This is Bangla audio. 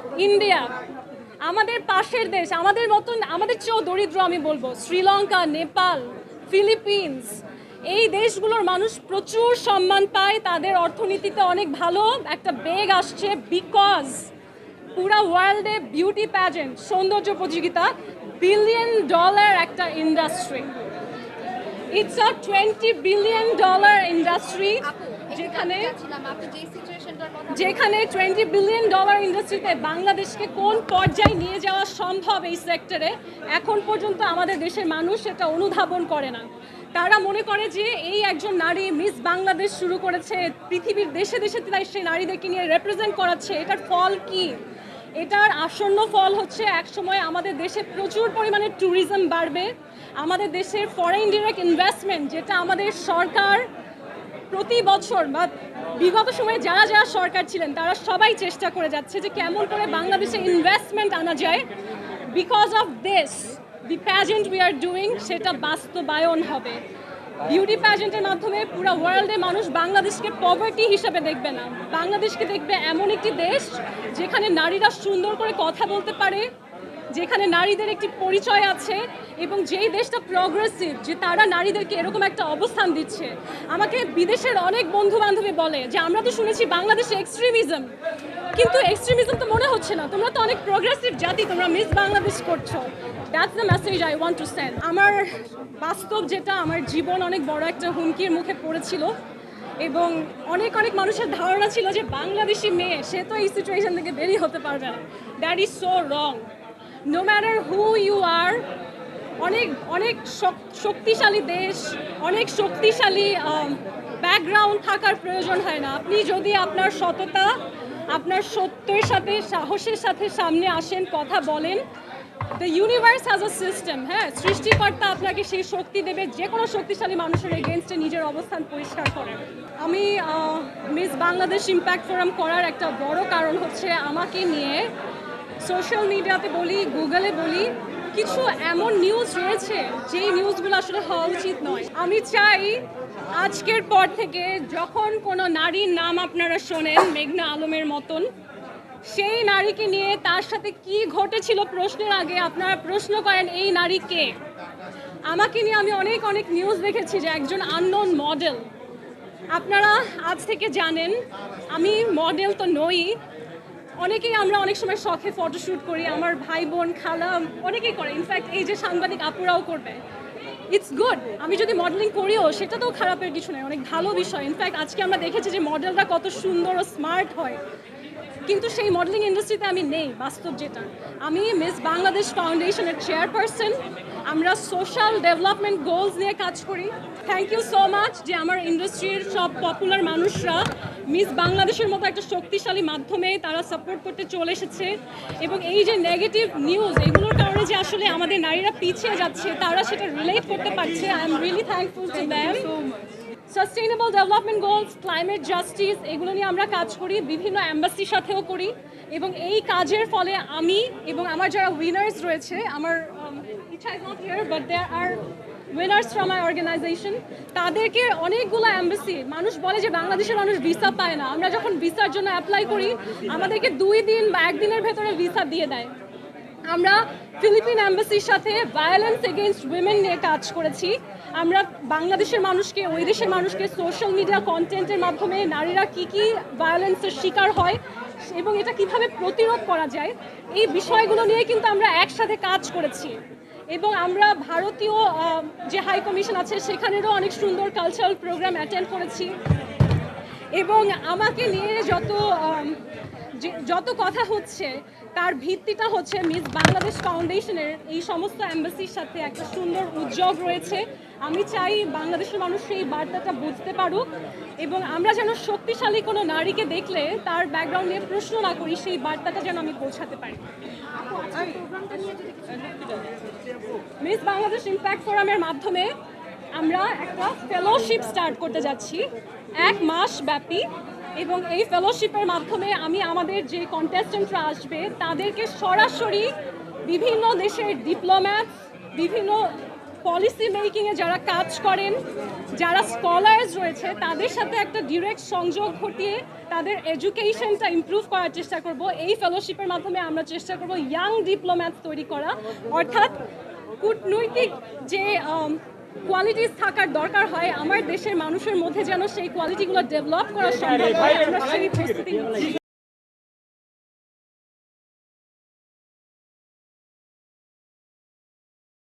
ভারত, ইন্ডিয়া, আমাদের পাশের দেশ, আমাদের মতন, আমাদের চেয়েও দরিদ্র আমি বলবো, শ্রীলঙ্কা, নেপাল, ফিলিপিন্স, এই দেশগুলোর মানুষ প্রচুর সম্মান পায়, তাদের অর্থনীতিতে অনেক ভালো একটা বেগ আসছে, বিকজ পুরা ওয়ার্ল্ডে বিউটি প্যাজেন্ট, সৌন্দর্য প্রতিযোগিতা $1 বিলিয়ন একটা industry. It's a $20 billion industry, যেখানে $20 বিলিয়ন ইন্ডাস্ট্রিতে বাংলাদেশকে কোন পর্যায়ে নিয়ে যাওয়া সম্ভব এই সেক্টরে এখন পর্যন্ত আমাদের দেশের মানুষ এটা অনুধাবন করে না। তারা মনে করে যে এই একজন নারী মিস বাংলাদেশ শুরু করেছে, পৃথিবীর দেশে দেশে সেই নারীদেরকে নিয়ে রিপ্রেজেন্ট করাচ্ছে, এটার ফল কি? এটার আসন্ন ফল হচ্ছে একসময় আমাদের দেশে প্রচুর পরিমাণে ট্যুরিজম বাড়বে, আমাদের দেশের ফরেন ডিরেক্ট ইনভেস্টমেন্ট, যেটা আমাদের সরকার প্রতি বছর বা বিগত সময়ে যারা যারা সরকার ছিলেন তারা সবাই চেষ্টা করে যাচ্ছে যে কেমন করে বাংলাদেশে ইনভেস্টমেন্ট আনা যায়। Because of this the pageant we are doing, সেটা বাস্তবায়ন হবে। বিউটি প্যাজেন্টের মাধ্যমে পুরো ওয়ার্ল্ডে মানুষ বাংলাদেশকে পভার্টি হিসাবে দেখবে না, বাংলাদেশকে দেখবে এমন একটি দেশ যেখানে নারীরা সুন্দর করে কথা বলতে পারে, যেখানে নারীদের একটি পরিচয় আছে, এবং যেই দেশটা প্রগ্রেসিভ, যে তারা নারীদেরকে এরকম একটা অবস্থান দিচ্ছে। আমাকে বিদেশের অনেক বন্ধু বান্ধবী বলে যে আমরা তো শুনেছি বাংলাদেশে এক্সট্রিমিজম, কিন্তু এক্সট্রিমিজম তো মনে হচ্ছে না, তোমরা তো অনেক প্রগ্রেসিভ জাতি, তোমরা মিস বাংলাদেশ করছো। That's the message I want to send. আমার বাস্তব যেটা, আমার জীবন অনেক বড় একটা হুমকির মুখে পড়েছিল, এবং অনেক অনেক মানুষের ধারণা ছিল যে বাংলাদেশি মেয়ে সে তো এই সিচুয়েশন থেকে বেরিয়ে হতে পারবে না। That is so wrong. No matter who you are, অনেক অনেক শক্তিশালী দেশ, অনেক শক্তিশালী ব্যাকগ্রাউন্ড থাকার প্রয়োজন হয় না। আপনি যদি আপনার সততা, আপনার সত্যের সাথে, সাহসের সাথে সামনে আসেন, কথা বলেন, the universe has a system. হ্যাঁ, সৃষ্টিকর্তা আপনাকে সেই শক্তি দেবে যে কোনো শক্তিশালী মানুষের এগেনস্টে নিজের অবস্থান পরিষ্কার করেন। আমি মিস বাংলাদেশ ইম্প্যাক্ট ফোরাম করার একটা বড় কারণ হচ্ছে আমাকে নিয়ে সোশ্যাল মিডিয়াতে বলি, গুগলে বলি, কিছু এমন নিউজ রয়েছে যেই নিউজগুলো আসলে হওয়া উচিত নয়। আমি চাই আজকের পর থেকে যখন কোনো নারীর নাম আপনারা শোনেন মেঘনা আলমের মতন, সেই নারীকে নিয়ে তার সাথে কি ঘটেছিল প্রশ্নের আগে আপনারা প্রশ্ন করেন এই নারী কে। আমাকে নিয়ে আমি অনেক অনেক নিউজ দেখেছি যে একজন আননোন মডেল। আপনারা আজ থেকে জানেন আমি মডেল তো নই, অনেকেই আমরা অনেক সময় শখে ফটোশ্যুট করি, আমার ভাই বোন খালা অনেকেই করে, ইনফ্যাক্ট এই যে সাংবাদিক আপুরাও করবে। ইটস গুড, আমি যদি মডেলিং করিও সেটা তো খারাপের কিছু নয়, অনেক ভালো বিষয়। ইনফ্যাক্ট আজকে আমরা দেখেছি যে মডেলরা কত সুন্দর ও স্মার্ট হয়, কিন্তু সেই মডেলিং ইন্ডাস্ট্রিতে আমি নেই। বাস্তব যেটা, আমি মিস বাংলাদেশ ফাউন্ডেশনের চেয়ারপারসন, আমরা সোশ্যাল ডেভেলপমেন্ট গোলস নিয়ে কাজ করি। থ্যাংক ইউ সো মাচ যে আমার ইন্ডাস্ট্রির সব পপুলার মানুষরা মিস বাংলাদেশের মতো একটা শক্তিশালী মাধ্যমে তারা সাপোর্ট করতে চলে এসেছে, এবং এই যে নেগেটিভ নিউজ এগুলোর কারণে যে আসলে আমাদের নারীরা পিছিয়ে যাচ্ছে তারা সেটা রিলেট করতে পারছে। I am really thankful to them. Sustainable development goals, climate justice, এগুলো নিয়ে আমরা কাজ করি, বিভিন্ন অ্যাম্বাসির সাথেও করি, এবং এই কাজের ফলে আমি এবং আমার যারা উইনার্স রয়েছে, আমার ইচ্ছা is not here but there are winners from my organisation, তাদেরকে অনেকগুলো অ্যাম্বাসি, মানুষ বলে যে বাংলাদেশের মানুষ ভিসা পায় না, আমরা যখন ভিসার জন্য অ্যাপ্লাই করি আমাদেরকে 2 দিন বা 1 দিনের ভেতরে ভিসা দিয়ে দেয়। আমরা ফিলিপিন অ্যাম্বাসির সাথে ভায়োলেন্স এগেইনস্ট উইমেন নিয়ে কাজ করেছি। আমরা বাংলাদেশের মানুষকে, ওই দেশের মানুষকে সোশ্যাল মিডিয়া কন্টেন্টের মাধ্যমে নারীরা কি কি ভায়োলেন্সের শিকার হয় এবং এটা কিভাবে প্রতিরোধ করা যায়, এই বিষয়গুলো নিয়ে কিন্তু আমরা একসাথে কাজ করেছি। এবং আমরা ভারতীয় যে হাই কমিশন আছে সেখানেরও অনেক সুন্দর কালচারাল প্রোগ্রাম অ্যাটেন্ড করেছি। এবং আমাকে নিয়ে যত কথা হচ্ছে তার ভিত্তিটা হচ্ছে মিস বাংলাদেশ ফাউন্ডেশনের এই সমস্ত অ্যাম্বাসির সাথে একটা সুন্দর উদ্যোগ রয়েছে। আমি চাই বাংলাদেশের মানুষ সেই বার্তাটা বুঝতে পারুক, এবং আমরা যেন শক্তিশালী কোনো নারীকে দেখলে তার ব্যাকগ্রাউন্ড নিয়ে প্রশ্ন না করি, সেই বার্তাটা যেন আমি পৌঁছাতে পারি। মিস বাংলাদেশ ইম্প্যাক্ট ফোরামের মাধ্যমে আমরা একটা ফেলোশিপ স্টার্ট করতে যাচ্ছি 1 মাস ব্যাপী, এবং এই ফেলোশিপের মাধ্যমে আমি আমাদের যে কন্টেস্টেন্টরা আসবে তাদেরকে সরাসরি বিভিন্ন দেশের ডিপ্লোম্যাট, বিভিন্ন পলিসি মেকিংয়ে যারা কাজ করেন, যারা স্কলার্স রয়েছে তাদের সাথে একটা ডিরেক্ট সংযোগ ঘটিয়ে তাদের এডুকেশনটা ইমপ্রুভ করার চেষ্টা করব। এই ফেলোশিপের মাধ্যমে আমরা চেষ্টা করব ইয়াং ডিপ্লোম্যাট তৈরি করা, অর্থাৎ কূটনৈতিক যে কোয়ালিটিস থাকার দরকার হয় আমার দেশের মানুষের মধ্যে, যেন সেই কোয়ালিটিগুলো ডেভেলপ করা সম্ভব হয়, আমরা সেই প্রস্তুতি নিচ্ছি।